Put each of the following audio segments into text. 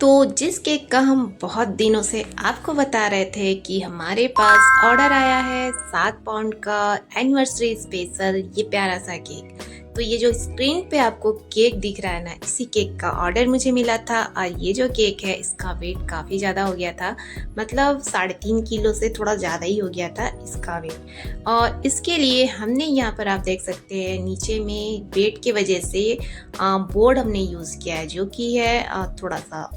तो जिस केक का हम बहुत दिनों से आपको बता रहे थे कि हमारे पास ऑर्डर आया है 7 पाउंड का एनिवर्सरी स्पेशल ये प्यारा सा केक। तो ये जो स्क्रीन पे आपको केक दिख रहा है ना, इसी केक का ऑर्डर मुझे मिला था। और ये जो केक है इसका वेट काफ़ी ज़्यादा हो गया था, मतलब 3.5 किलो से थोड़ा ज़्यादा ही हो गया था इसका वेट। और इसके लिए हमने यहाँ पर आप देख सकते हैं नीचे में वेट की वजह से बोर्ड हमने यूज़ किया है, जो कि है थोड़ा सा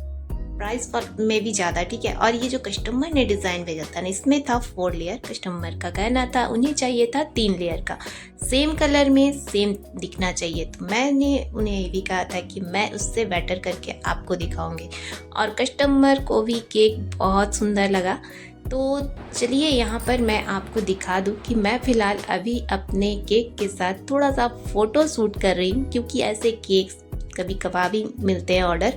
प्राइस पर में भी ज़्यादा, ठीक है। और ये जो कस्टमर ने डिज़ाइन भेजा था ना, इसमें था 4 लेयर। कस्टमर का कहना था उन्हें चाहिए था 3 लेयर का, सेम कलर में सेम दिखना चाहिए। तो मैंने उन्हें ये भी कहा था कि मैं उससे बेटर करके आपको दिखाऊंगी, और कस्टमर को भी केक बहुत सुंदर लगा। तो चलिए यहाँ पर मैं आपको दिखा दूँ कि मैं फ़िलहाल अभी अपने केक के साथ थोड़ा सा फ़ोटो शूट कर रही हूँ, क्योंकि ऐसे केक्स कभी कभार भी मिलते हैं ऑर्डर,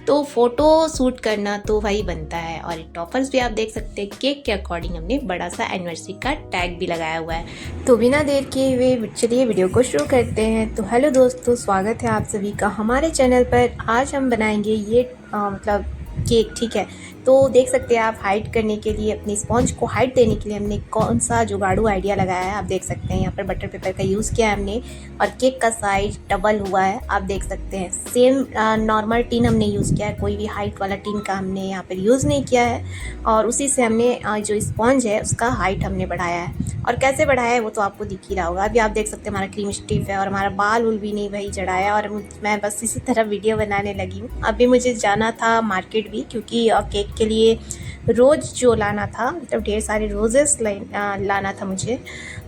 तो फ़ोटो शूट करना तो भाई बनता है। और टॉपर्स भी आप देख सकते हैं, केक के अकॉर्डिंग हमने बड़ा सा एनिवर्सरी का टैग भी लगाया हुआ है। तो बिना देर किए हुए चलिए वीडियो को शुरू करते हैं। तो हेलो दोस्तों, स्वागत है आप सभी का हमारे चैनल पर। आज हम बनाएंगे ये मतलब केक, ठीक है। तो देख सकते हैं आप, हाइड करने के लिए, अपनी स्पॉन्ज को हाइड देने के लिए हमने कौन सा जुगाड़ू आइडिया लगाया है। आप देख सकते हैं यहाँ पर बटर पेपर का यूज़ किया है हमने, और केक का साइज डबल हुआ है, आप देख सकते हैं। सेम नॉर्मल टीन हमने यूज़ किया है, कोई भी हाइट वाला टीन का हमने यहाँ पर यूज़ नहीं किया है। और उसी से हमने जो स्पॉन्ज है उसका हाइट हमने बढ़ाया है। और कैसे बढ़ाया है वो तो आपको दिख ही रहा होगा। अभी आप देख सकते हैं हमारा क्रीम स्टिफ है, और हमारा बाल उल भी नहीं भाई चढ़ाया। और मैं बस इसी तरह वीडियो बनाने लगी हूँ। अभी मुझे जाना था मार्केट भी, क्योंकि केक के लिए रोज़ जो लाना था, मतलब ढेर सारे रोजेस लाना था मुझे।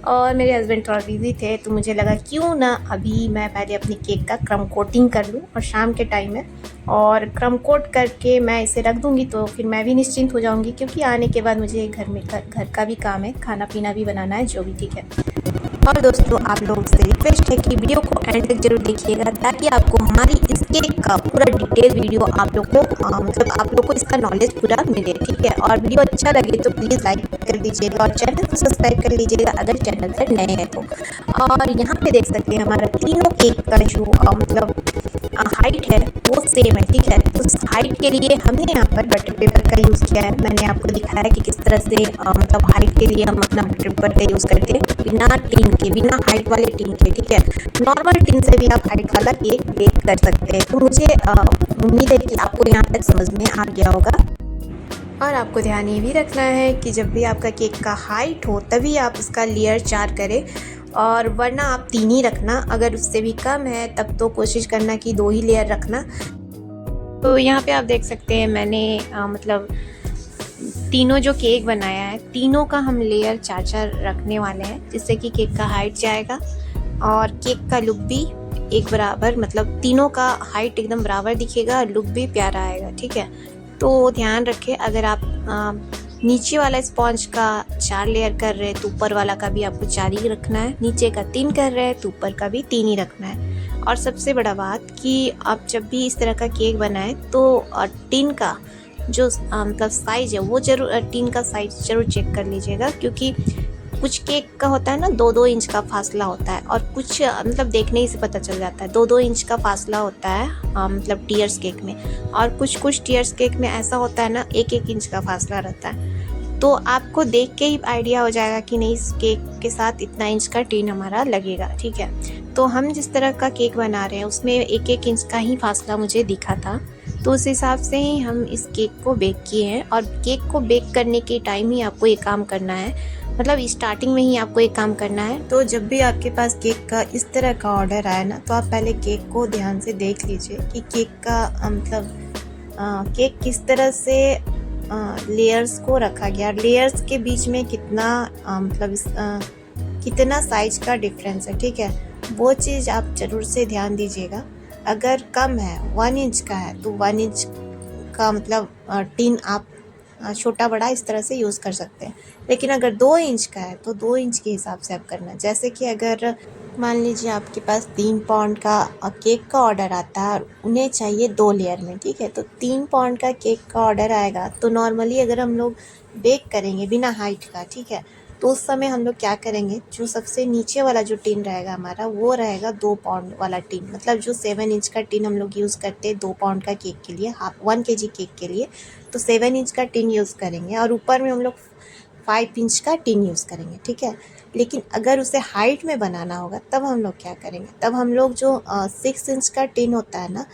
और मेरे हस्बैंड थोड़ा बिजी थे, तो मुझे लगा क्यों ना अभी मैं पहले अपने केक का क्रम कोटिंग कर लूँ, और शाम के टाइम है, और क्रम कोट करके मैं इसे रख दूँगी, तो फिर मैं भी निश्चिंत हो जाऊँगी। क्योंकि आने के बाद मुझे घर का भी काम है, खाना पीना भी बनाना है, जो भी, ठीक है। और दोस्तों, आप लोगों से रिक्वेस्ट है कि वीडियो को एंड तक जरूर देखिएगा, ताकि आपको हमारी इस केक का पूरा डिटेल वीडियो आप लोग को मतलब आप लोग को इसका नॉलेज पूरा मिले, ठीक है। और वीडियो अच्छा लगे तो प्लीज़ लाइक कर दीजिएगा, और चैनल को सब्सक्राइब कर लीजिएगा अगर चैनल पर नए हैं तो। और यहाँ पे देख सकते हैं हमारा तीनों केक का जो मतलब हाइट है वो सेम है, ठीक है। तो हाइट के लिए हमने यहाँ पर बटर पेपर का यूज़ किया है। मैंने आपको दिखाया कि किस तरह से मतलब हाइट के लिए हम अपना बटर पेपर का यूज़ करते हैं, बिना टीन के, बिना हाइट वाले टीन के, ठीक है। नॉर्मल टीन से भी आप हाइट वाला केक बेक कर सकते हैं। तो मुझे उम्मीद है कि आपको यहाँ तक समझ में आ गया होगा। और आपको ध्यान ये भी रखना है कि जब भी आपका केक का हाइट हो तभी आप उसका लेयर 4 करें, और वरना आप 3 ही रखना। अगर उससे भी कम है तब तो कोशिश करना कि 2 ही लेयर रखना। तो यहाँ पे आप देख सकते हैं मैंने मतलब तीनों जो केक बनाया है, तीनों का हम लेयर 4-4 रखने वाले हैं, जिससे कि केक का हाइट जाएगा और केक का लुक भी एक बराबर, मतलब तीनों का हाइट एकदम बराबर दिखेगा, लुक भी प्यारा आएगा, ठीक है। तो ध्यान रखें, अगर आप नीचे वाला स्पॉन्ज का 4 लेयर कर रहे हैं तो ऊपर वाला का भी आपको 4 ही रखना है। नीचे का 3 कर रहे हैं तो ऊपर का भी 3 ही रखना है। और सबसे बड़ा बात कि आप जब भी इस तरह का केक बनाएं तो टिन का जो मतलब साइज़ है वो जरूर, टिन का साइज़ जरूर चेक कर लीजिएगा। क्योंकि कुछ केक का होता है ना 2-2 इंच का फासला होता है, और कुछ मतलब देखने ही से पता चल जाता है 2-2 इंच का फासला होता है मतलब टीयर्स केक में। और कुछ टीयर्स केक में ऐसा होता है ना 1-1 इंच का फासला रहता है। तो आपको देख के ही आइडिया हो जाएगा कि नहीं, इस केक के साथ इतना इंच का टीन हमारा लगेगा, ठीक है। तो हम जिस तरह का केक बना रहे हैं उसमें 1-1 इंच का ही फासला मुझे दिखा था, तो उस हिसाब से ही हम इस केक को बेक किए हैं। और केक को बेक करने के टाइम ही आपको ये काम करना है, मतलब स्टार्टिंग में ही आपको एक काम करना है। तो जब भी आपके पास केक का इस तरह का ऑर्डर आए ना, तो आप पहले केक को ध्यान से देख लीजिए कि केक का मतलब केक किस तरह से लेयर्स को रखा गया, लेयर्स के बीच में कितना मतलब कितना साइज का डिफरेंस है, ठीक है। वो चीज़ आप ज़रूर से ध्यान दीजिएगा। अगर कम है, 1 इंच का है, तो 1 इंच का मतलब टिन आप छोटा बड़ा इस तरह से यूज़ कर सकते हैं। लेकिन अगर 2 इंच का है तो 2 इंच के हिसाब से आप करना। जैसे कि अगर मान लीजिए आपके पास 3 पाउंड का केक का ऑर्डर आता है और उन्हें चाहिए 2 लेयर में, ठीक है। तो 3 पाउंड का केक का ऑर्डर आएगा, तो नॉर्मली अगर हम लोग बेक करेंगे बिना हाइट का, ठीक है, तो उस समय हम लोग क्या करेंगे, जो सबसे नीचे वाला जो टिन रहेगा हमारा, वो रहेगा 2 पाउंड वाला टिन। मतलब जो 7 इंच का टिन हम लोग यूज़ करते हैं 2 पाउंड का केक के लिए, 1 केजी केक के लिए, तो 7 इंच का टिन यूज़ करेंगे और ऊपर में हम लोग 5 इंच का टिन यूज़ करेंगे, ठीक है। लेकिन अगर उसे हाइट में बनाना होगा तब हम लोग क्या करेंगे, तब हम लोग जो 6 इंच का टिन होता है ना,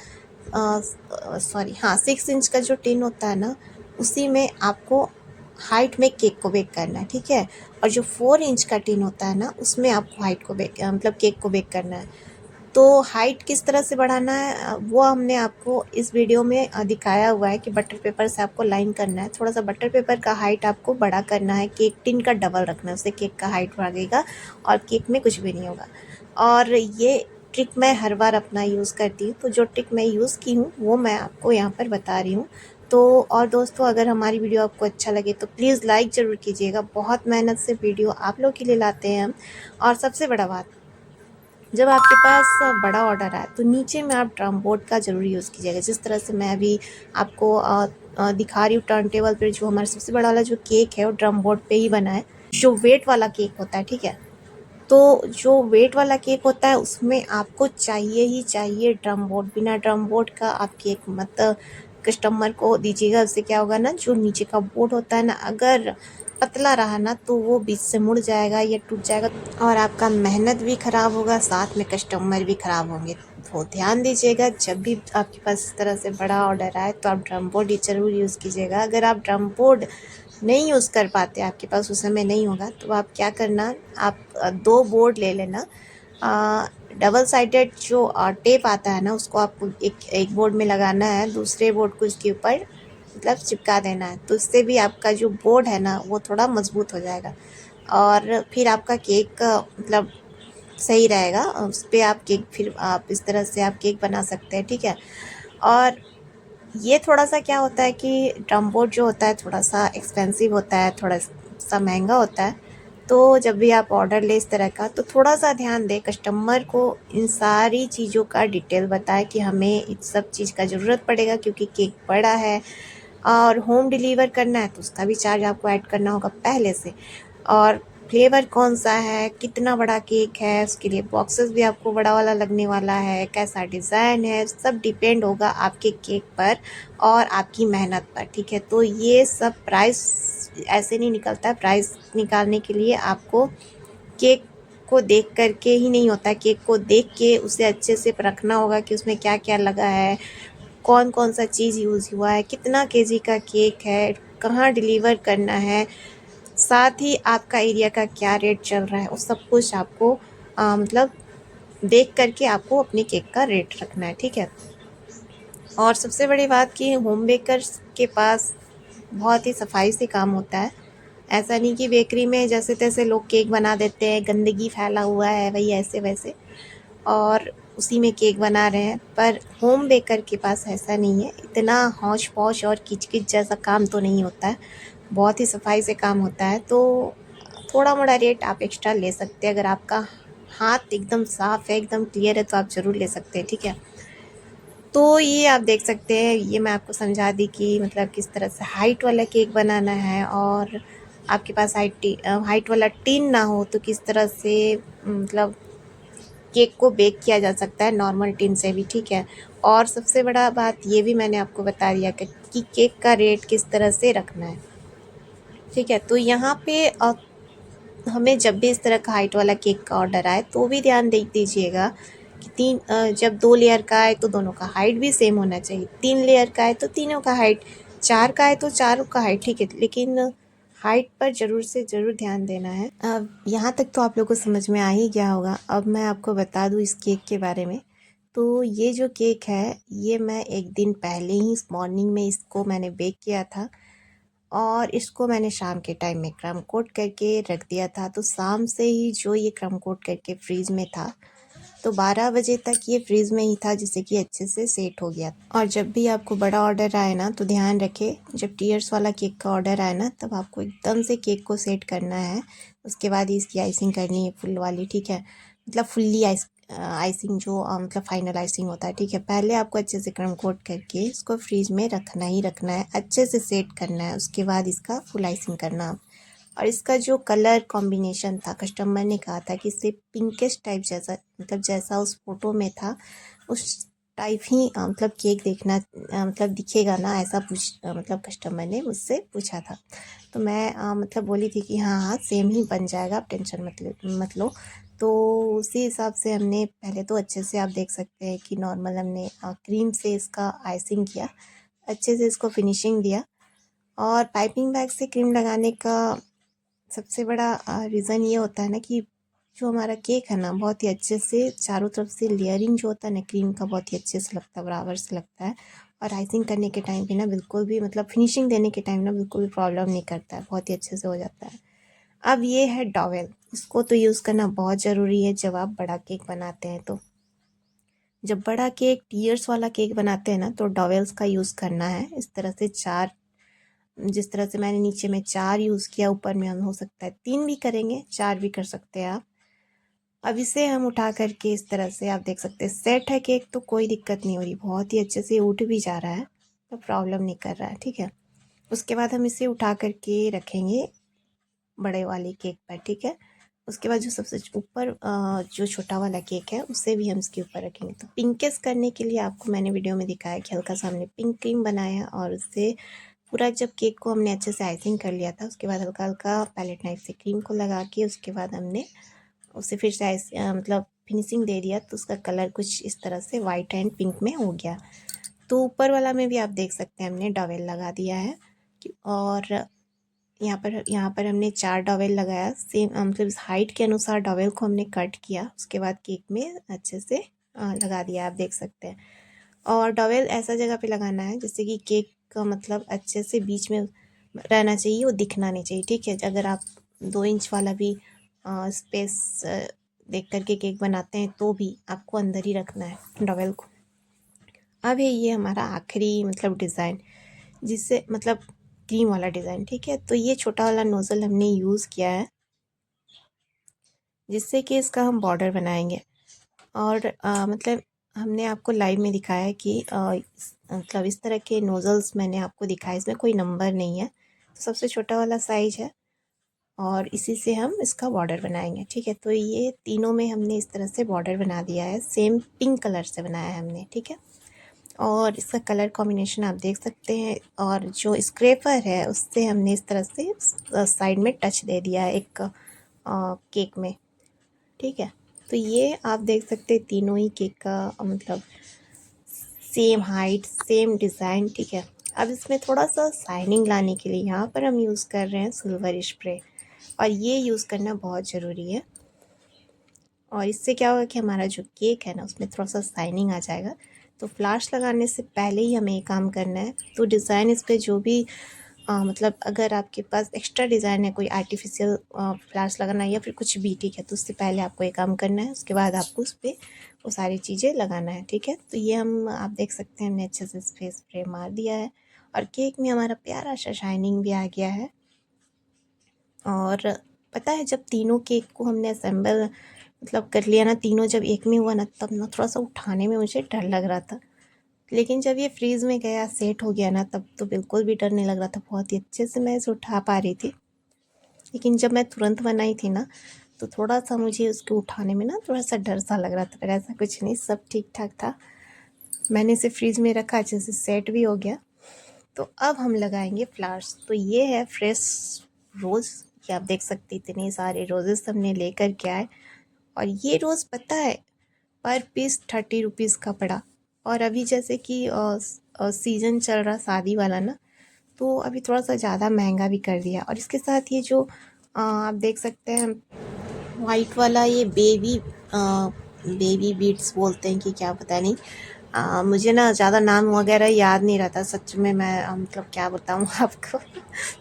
सॉरी हाँ 6 इंच का जो टिन होता है ना, उसी में आपको हाइट में केक को बेक करना है, ठीक है। और जो 4 इंच का टिन होता है ना, उसमें आपको हाइट को बेक मतलब केक को बेक करना है। तो हाइट किस तरह से बढ़ाना है, वो हमने आपको इस वीडियो में दिखाया हुआ है कि बटर पेपर से आपको लाइन करना है। थोड़ा सा बटर पेपर का हाइट आपको बड़ा करना है, केक टिन का डबल रखना है, उससे केक का हाइट बढ़ेगा और केक में कुछ भी नहीं होगा। और ये ट्रिक मैं हर बार अपना यूज़ करती हूँ, तो जो ट्रिक मैं यूज़ की हूँ वो मैं आपको यहाँ पर बता रही हूँ। तो और दोस्तों, अगर हमारी वीडियो आपको अच्छा लगे तो प्लीज़ लाइक ज़रूर कीजिएगा। बहुत मेहनत से वीडियो आप लोग के लिए लाते हैं हम। और सबसे बड़ा बात, जब आपके पास बड़ा ऑर्डर आए तो नीचे में आप ड्रम बोर्ड का ज़रूर यूज़ कीजिएगा। जिस तरह से मैं अभी आपको दिखा रही हूँ, टर्न टेबल पर जो हमारा सबसे बड़ा वाला जो केक है वो ड्रम बोर्ड पे ही बना है। जो वेट वाला केक होता है, ठीक है, तो जो वेट वाला केक होता है उसमें आपको चाहिए ही चाहिए ड्रम बोर्ड। बिना ड्रम बोर्ड का आप केक मत कस्टमर को दीजिएगा। उससे क्या होगा ना, जो नीचे का बोर्ड होता है ना, अगर पतला रहा ना तो वो बीच से मुड़ जाएगा या टूट जाएगा और आपका मेहनत भी ख़राब होगा, साथ में कस्टमर भी ख़राब होंगे। तो ध्यान दीजिएगा, जब भी आपके पास इस तरह से बड़ा ऑर्डर आए तो आप ड्रम बोर्ड ही ज़रूर यूज़ कीजिएगा। अगर आप ड्रम बोर्ड नहीं यूज़ कर पाते, आपके पास उस समय नहीं होगा, तो आप क्या करना, आप 2 बोर्ड ले लेना। डबल साइडेड जो टेप आता है ना, उसको आपको एक बोर्ड में लगाना है, दूसरे बोर्ड को इसके ऊपर मतलब चिपका देना है। तो इससे भी आपका जो बोर्ड है ना वो थोड़ा मजबूत हो जाएगा और फिर आपका केक मतलब सही रहेगा। उस पर आप केक, फिर आप इस तरह से आप केक बना सकते हैं, ठीक है। और ये थोड़ा सा क्या होता है कि ड्रम बोर्ड जो होता है थोड़ा सा एक्सपेंसिव होता है, थोड़ा सा महंगा होता है। तो जब भी आप ऑर्डर ले इस तरह का, तो थोड़ा सा ध्यान दें, कस्टमर को इन सारी चीज़ों का डिटेल बताएं कि हमें इस सब चीज़ का ज़रूरत पड़ेगा क्योंकि केक बड़ा है और होम डिलीवर करना है, तो उसका भी चार्ज आपको ऐड करना होगा पहले से। और फ्लेवर कौन सा है, कितना बड़ा केक है, उसके लिए बॉक्सेस भी आपको बड़ा वाला लगने वाला है, कैसा डिज़ाइन है, सब डिपेंड होगा आपके केक पर और आपकी मेहनत पर, ठीक है। तो ये सब प्राइस ऐसे नहीं निकलता है। प्राइस निकालने के लिए आपको केक को देख करके ही नहीं होता है, केक को देख के उसे अच्छे से रखना होगा कि उसमें क्या क्या लगा है, कौन कौन सा चीज़ यूज़ हुआ है, कितना केजी का केक है, कहाँ डिलीवर करना है, साथ ही आपका एरिया का क्या रेट चल रहा है, वो सब कुछ आपको मतलब देख करके आपको अपने केक का रेट रखना है, ठीक है। और सबसे बड़ी बात कि होम बेकर्स के पास बहुत ही सफाई से काम होता है। ऐसा नहीं कि बेकरी में जैसे तैसे लोग केक बना देते हैं, गंदगी फैला हुआ है वही ऐसे वैसे और उसी में केक बना रहे हैं। पर होम बेकर के पास ऐसा नहीं है, इतना हौच पौच और किच-किच जैसा काम तो नहीं होता है, बहुत ही सफाई से काम होता है। तो थोड़ा मोड़ा रेट आप एक्स्ट्रा ले सकते हैं, अगर आपका हाथ एकदम साफ़ है, एकदम क्लियर है तो आप ज़रूर ले सकते हैं, ठीक है। तो ये आप देख सकते हैं, ये मैं आपको समझा दी कि मतलब किस तरह से हाइट वाला केक बनाना है और आपके पास हाइट वाला टिन ना हो तो किस तरह से मतलब केक को बेक किया जा सकता है नॉर्मल टिन से भी, ठीक है। और सबसे बड़ा बात ये भी मैंने आपको बता दिया कि केक का रेट किस तरह से रखना है, ठीक है। तो यहाँ पे हमें जब भी इस तरह का हाइट वाला केक का ऑर्डर आए तो भी ध्यान दे दीजिएगा कि जब 2 लेयर का आए तो दोनों का हाइट भी सेम होना चाहिए, 3 लेयर का आए तो तीनों का हाइट, 4 का आए तो चारों का हाइट, ठीक है। लेकिन हाइट पर ज़रूर से ज़रूर ध्यान देना है। अब यहाँ तक तो आप लोगों को समझ में आ ही गया होगा। अब मैं आपको बता दूँ इस केक के बारे में। तो ये जो केक है, ये मैं एक दिन पहले ही मॉर्निंग में इसको मैंने बेक किया था और इसको मैंने शाम के टाइम में क्रम कोट करके रख दिया था। तो शाम से ही जो ये क्रम कोट करके फ्रीज़ में था, तो 12 बजे तक ये फ्रीज़ में ही था, जिससे कि अच्छे से सेट हो गया। और जब भी आपको बड़ा ऑर्डर आए ना तो ध्यान रखें, जब टीयर्स वाला केक का ऑर्डर आए ना तब आपको एकदम से केक को सेट करना है। उसके बाद ही इसकी आइसिंग करनी है फुल वाली, ठीक है। मतलब फुल्ली आइसिंग जो मतलब फाइनल आइसिंग होता है, ठीक है। पहले आपको अच्छे से क्रम कोट करके इसको फ्रीज में रखना ही रखना है, अच्छे से सेट करना है, उसके बाद इसका फुल आइसिंग करना। और इसका जो कलर कॉम्बिनेशन था, कस्टमर ने कहा था कि इससे पिंकिश टाइप जैसा, मतलब जैसा उस फोटो में था उस टाइप ही मतलब केक देखना मतलब दिखेगा ना, ऐसा मतलब कस्टमर ने मुझसे पूछा था। तो मैं मतलब बोली थी कि हाँ हाँ सेम ही बन जाएगा, आप टेंशन मत लो। तो उसी हिसाब से हमने पहले तो अच्छे से, आप देख सकते हैं कि नॉर्मल हमने क्रीम से इसका आइसिंग किया, अच्छे से इसको फिनिशिंग दिया। और पाइपिंग बैग से क्रीम लगाने का सबसे बड़ा रीज़न ये होता है ना कि जो हमारा केक है ना, बहुत ही अच्छे से चारों तरफ से लेयरिंग जो होता है ना क्रीम का, बहुत ही अच्छे से लगता है, बराबर से लगता है। और आइसिंग करने के टाइम पे ना बिल्कुल भी, मतलब फिनिशिंग देने के टाइम ना बिल्कुल भी प्रॉब्लम नहीं करता है, बहुत ही अच्छे से हो जाता है। अब ये है डॉवेल, इसको तो यूज़ करना बहुत ज़रूरी है जब आप बड़ा केक बनाते हैं। तो जब बड़ा केक, टीयर्स वाला केक बनाते हैं ना, तो डॉवेल्स का यूज़ करना है। इस तरह से 4, जिस तरह से मैंने नीचे में 4 यूज़ किया, ऊपर में हम हो सकता है 3 भी करेंगे, 4 भी कर सकते हैं आप। अब इसे हम उठा करके इस तरह से, आप देख सकते हैं सेट है केक, तो कोई दिक्कत नहीं हो रही, बहुत ही अच्छे से उठ भी जा रहा है, तो प्रॉब्लम नहीं कर रहा है, ठीक है। उसके बाद हम इसे उठा करके रखेंगे बड़े वाले केक पर, ठीक है। उसके बाद जो सबसे ऊपर जो छोटा वाला केक है उसे भी हम इसके ऊपर रखेंगे। तो पिंकेस करने के लिए आपको मैंने वीडियो में दिखाया कि हल्का सा हमने पिंक क्रीम बनाया, और उससे पूरा जब केक को हमने अच्छे से आइसिंग कर लिया था, उसके बाद हल्का हल्का पैलेट नाइफ से क्रीम को लगा के उसके बाद हमने उसे फिर से मतलब फिनिशिंग दे दिया, तो उसका कलर कुछ इस तरह से वाइट एंड पिंक में हो गया। तो ऊपर वाला में भी आप देख सकते हैं हमने डॉवेल लगा दिया है, और यहाँ पर हमने 4 डॉवेल लगाया, सेम मतलब इस हाइट के अनुसार डॉवेल को हमने कट किया, उसके बाद केक में अच्छे से लगा दिया, आप देख सकते हैं। और डॉवेल ऐसा जगह पे लगाना है जिससे कि केक का मतलब अच्छे से बीच में रहना चाहिए, वो दिखना नहीं चाहिए, ठीक है। अगर आप 2 इंच वाला भी स्पेस देख करके केक बनाते हैं तो भी आपको अंदर ही रखना है डॉवेल को। अब है ये हमारा आखिरी मतलब डिज़ाइन, जिससे मतलब क्रीम वाला डिज़ाइन, ठीक है। तो ये छोटा वाला नोज़ल हमने यूज़ किया है, जिससे कि इसका हम बॉर्डर बनाएंगे। और मतलब हमने आपको लाइव में दिखाया है कि मतलब इस तरह के नोज़ल्स मैंने आपको दिखाए, इसमें कोई नंबर नहीं है, तो सबसे छोटा वाला साइज़ है, और इसी से हम इसका बॉर्डर बनाएंगे, ठीक है। तो ये तीनों में हमने इस तरह से बॉर्डर बना दिया है, सेम पिंक कलर से बनाया है हमने, ठीक है। और इसका कलर कॉम्बिनेशन आप देख सकते हैं, और जो स्क्रैपर है उससे हमने इस तरह से साइड में टच दे दिया है एक केक में, ठीक है। तो ये आप देख सकते हैं तीनों ही केक का मतलब सेम हाइट, सेम डिज़ाइन, ठीक है। अब इसमें थोड़ा सा शाइनिंग लाने के लिए यहाँ पर हम यूज़ कर रहे हैं सिल्वर स्प्रे, और ये यूज़ करना बहुत ज़रूरी है। और इससे क्या होगा कि हमारा जो केक है ना उसमें थोड़ा सा शाइनिंग आ जाएगा। तो फ्लावर्स लगाने से पहले ही हमें ये काम करना है। तो डिज़ाइन इस पे जो भी मतलब अगर आपके पास एक्स्ट्रा डिज़ाइन है, कोई आर्टिफिशियल फ्लावर्स लगाना है या फिर कुछ भी, ठीक है, तो उससे पहले आपको ये काम करना है, उसके बाद आपको उस पर वो सारी चीज़ें लगाना है, ठीक है। तो ये हम आप देख सकते हैं हमने अच्छे से इस पर स्प्रे मार दिया है, और केक में हमारा प्यारा सा शाइनिंग भी आ गया है। और पता है जब तीनों केक को हमने असेंबल मतलब कर लिया ना, तीनों जब एक में हुआ ना, तब ना थोड़ा सा उठाने में मुझे डर लग रहा था, लेकिन जब ये फ्रीज़ में गया, सेट हो गया ना, तब तो बिल्कुल भी डर नहीं लग रहा था, बहुत ही अच्छे से मैं इसे उठा पा रही थी। लेकिन जब मैं तुरंत बनाई थी ना, तो थोड़ा सा मुझे उसको उठाने में ना थोड़ा सा डर सा लग रहा था, पर ऐसा कुछ नहीं, सब ठीक ठाक था। मैंने इसे फ्रीज़ में रखा, अच्छे से सेट भी हो गया। तो अब हम लगाएंगे फ्लावर्स। तो ये है फ्रेश रोज़, ये आप देख सकते इतने सारे रोजेस हमने लेकर के आए, और ये रोज़ पता है पर पीस 30 रुपीज़ का पड़ा। और अभी जैसे कि सीज़न चल रहा शादी वाला ना, तो अभी थोड़ा सा ज़्यादा महंगा भी कर दिया। और इसके साथ ये जो आप देख सकते हैं वाइट वाला, ये बेबी बीट्स बोलते हैं कि क्या पता नहीं, मुझे ना ज़्यादा नाम वगैरह याद नहीं रहता सच में, मैं मतलब क्या बताऊँ आपको।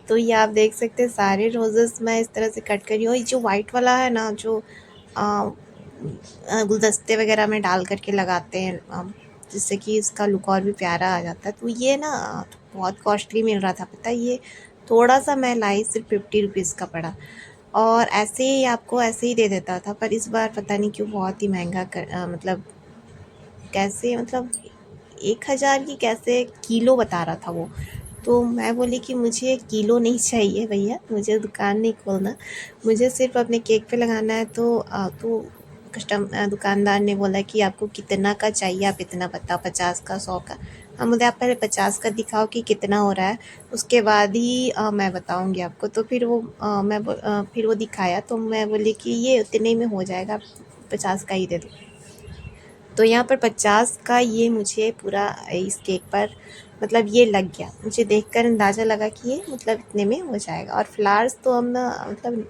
तो ये आप देख सकते हैं सारे रोजेस मैं इस तरह से कट करी हूँ। ये जो वाइट वाला है ना, जो गुलदस्ते वगैरह में डाल करके लगाते हैं, जिससे कि इसका लुक और भी प्यारा आ जाता है। तो ये ना बहुत कॉस्टली मिल रहा था, पता है। ये थोड़ा सा मैं लाई, सिर्फ 50 रुपीज़ का पड़ा, और ऐसे ही आपको ऐसे ही दे देता था, पर इस बार पता नहीं क्यों बहुत ही महंगा मतलब कैसे, मतलब 1000 की कैसे किलो बता रहा था वो। तो मैं बोली कि मुझे किलो नहीं चाहिए भैया, मुझे दुकान नहीं खोलना, मुझे सिर्फ अपने केक पे लगाना है। तो दुकानदार ने बोला कि आपको कितना का चाहिए, आप इतना बताओ, 50 का, 100 का। हम बोले आप पहले 50 का दिखाओ कि कितना हो रहा है, उसके बाद ही मैं बताऊंगी आपको। तो फिर वो दिखाया, तो मैं बोली कि ये उतने में हो जाएगा, 50 का ही दे दो। तो यहाँ पर 50 का ये मुझे पूरा इस केक पर मतलब ये लग गया, मुझे देखकर अंदाज़ा लगा कि ये मतलब इतने में हो जाएगा। और फ्लावर्स तो हम मतलब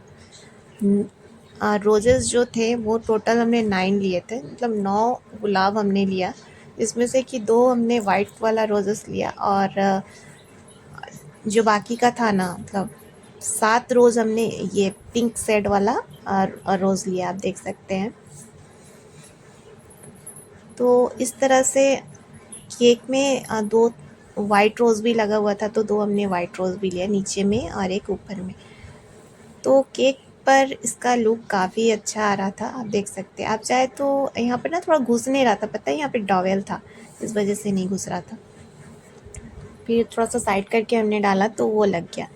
रोजेज़ जो थे वो टोटल हमने 9 लिए थे, मतलब 9 गुलाब हमने लिया, जिसमें से कि 2 हमने वाइट वाला रोजेस लिया, और जो बाकी का था ना, मतलब 7 रोज़ हमने ये पिंक शेड वाला रोज़ लिया, आप देख सकते हैं। तो इस तरह से केक में 2 वाइट रोज़ भी लगा हुआ था, तो 2 हमने वाइट रोज़ भी लिया नीचे में और एक ऊपर में। तो केक पर इसका लुक काफ़ी अच्छा आ रहा था, आप देख सकते हैं। आप चाहे तो यहाँ पर ना थोड़ा घुस नहीं रहा था, पता है यहाँ पे डॉवेल था, इस वजह से नहीं घुस रहा था। फिर थोड़ा सा साइड करके हमने डाला तो वो लग गया।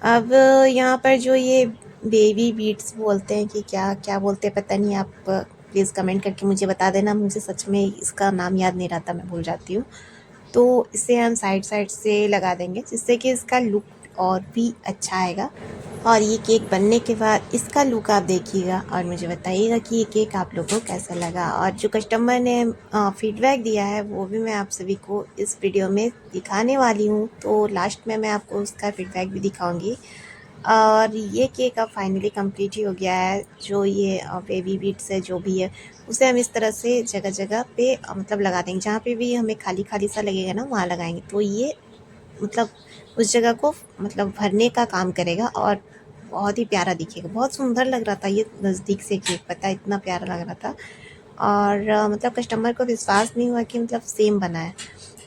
अब यहाँ पर जो ये बेबी बीट्स बोलते हैं कि क्या क्या बोलते हैं पता नहीं, आप प्लीज़ कमेंट करके मुझे बता देना, मुझे सच में इसका नाम याद नहीं रहता, मैं भूल जाती हूँ। तो इसे हम साइड साइड से लगा देंगे, जिससे कि इसका लुक और भी अच्छा आएगा। और ये केक बनने के बाद इसका लुक आप देखिएगा और मुझे बताइएगा कि ये केक आप लोगों को कैसा लगा। और जो कस्टमर ने फीडबैक दिया है वो भी मैं आप सभी को इस वीडियो में दिखाने वाली हूँ, तो लास्ट में मैं आपको उसका फीडबैक भी दिखाऊंगी। और ये केक अब फाइनली कंप्लीट ही हो गया है। जो ये बेबी बीट्स है जो भी है, उसे हम इस तरह से जगह जगह पे मतलब लगा देंगे, जहाँ पे भी हमें खाली खाली सा लगेगा ना वहाँ लगाएंगे, तो ये मतलब उस जगह को मतलब भरने का काम करेगा और बहुत ही प्यारा दिखेगा। बहुत सुंदर लग रहा था ये नज़दीक से केक, पता है इतना प्यारा लग रहा था। और मतलब कस्टमर को विश्वास नहीं हुआ कि मतलब सेम बना है।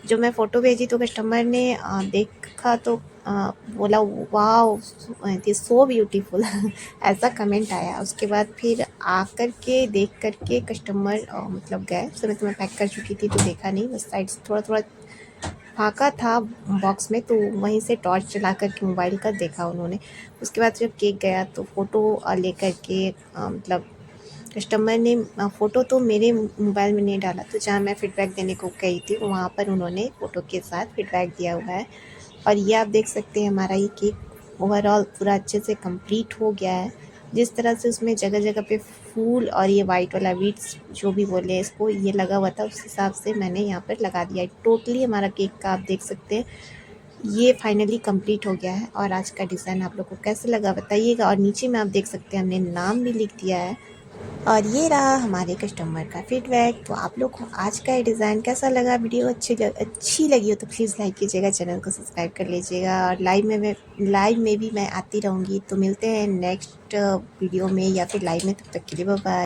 जो मैं फ़ोटो भेजी तो कस्टमर ने देखा तो बोला wow it is so beautiful ऐसा कमेंट आया। उसके बाद फिर आकर के देख कर के कस्टमर मतलब गए, उस समय तो मैं पैक कर चुकी थी तो देखा नहीं, बस साइड से थोड़ा थोड़ा फाका था बॉक्स में, तो वहीं से टॉर्च चला कर के मोबाइल का देखा उन्होंने। उसके बाद जब केक गया तो फ़ोटो लेकर के मतलब कस्टमर ने फ़ोटो तो मेरे मोबाइल में नहीं डाला, तो जहाँ मैं फ़ीडबैक देने को गई थी वहाँ पर उन्होंने फ़ोटो के साथ फ़ीडबैक दिया हुआ है। और ये आप देख सकते हैं हमारा ये केक ओवरऑल पूरा अच्छे से कंप्लीट हो गया है। जिस तरह से उसमें जगह जगह पे फूल और ये वाइट वाला बीट्स जो भी बोले इसको, ये लगा हुआ था, उस हिसाब से मैंने यहाँ पर लगा दिया। टोटली हमारा केक का आप देख सकते हैं ये फाइनली कंप्लीट हो गया है। और आज का डिज़ाइन आप लोग को कैसे लगा बताइएगा। और नीचे में आप देख सकते हैं हमने नाम भी लिख दिया है। और ये रहा हमारे कस्टमर का फीडबैक। तो आप लोग को आज का ये डिज़ाइन कैसा लगा, वीडियो अच्छी लगी हो तो प्लीज़ लाइक कीजिएगा, चैनल को सब्सक्राइब कर लीजिएगा। और लाइव में भी मैं आती रहूँगी, तो मिलते हैं नेक्स्ट वीडियो में या फिर लाइव में, तब तक के लिए बाय बाय।